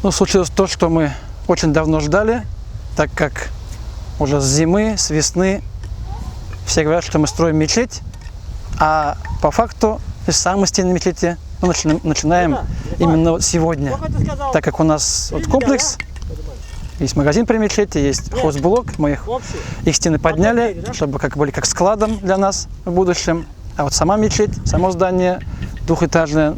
Ну, случилось то, что мы очень давно ждали, так как уже с зимы, с весны все говорят, что мы строим мечеть, а по факту из самой стены мечети мы начинаем именно вот сегодня, так как у нас вот комплекс, есть магазин при мечети, есть хозблок, мы их стены подняли, чтобы были как складом для нас в будущем. А вот сама мечеть, само здание, двухэтажное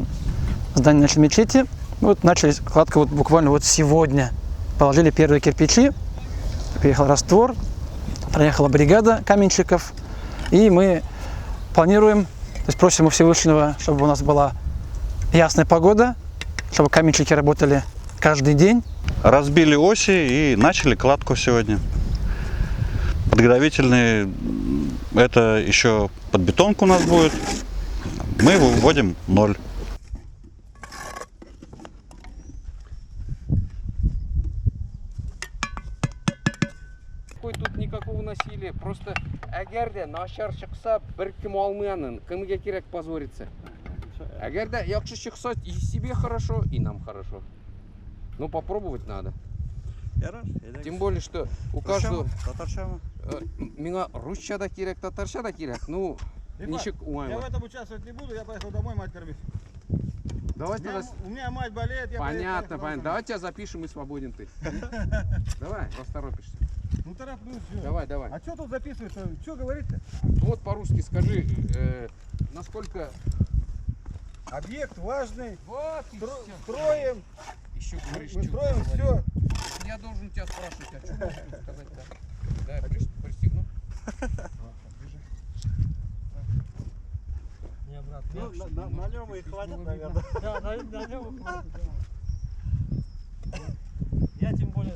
здание нашей мечети, вот начали кладка вот буквально вот сегодня. Положили первые кирпичи, приехал раствор, проехала бригада каменщиков, и мы планируем, то есть просим у Всевышнего, чтобы у нас была ясная погода, чтобы каменщики работали каждый день. Разбили оси и начали кладку сегодня. Подготовительные, это еще под бетонку у нас будет. Мы выводим 0. Тут никакого насилия, просто агерде нашар шықса бір кім алмаянын, кімге керек позориться. Агерде яқшы шықса и себе хорошо, и нам хорошо. Но попробовать надо. Тем более, что у каждого... Меня русча да керек, татарша да керек. Ну, ничек умайма. Я в этом участвовать не буду, я поехал домой мать кормить. Давайте У меня мать болеет, я Понятно, поехал понятно. Давай тебя запишем и свободен ты. Давай, расторопишься. Ну тороплюсь, все. Давай. А что тут записывается? Что говорить-то? Вот по-русски скажи, насколько... Объект важный, Вот, строим, Еще говоришь, мы что строим говорить. все. Я должен тебя спрашивать, а что можно сказать-то? Да, я пристегну. На нем и хватит, наверное. Да, на нем хватит. Я тем более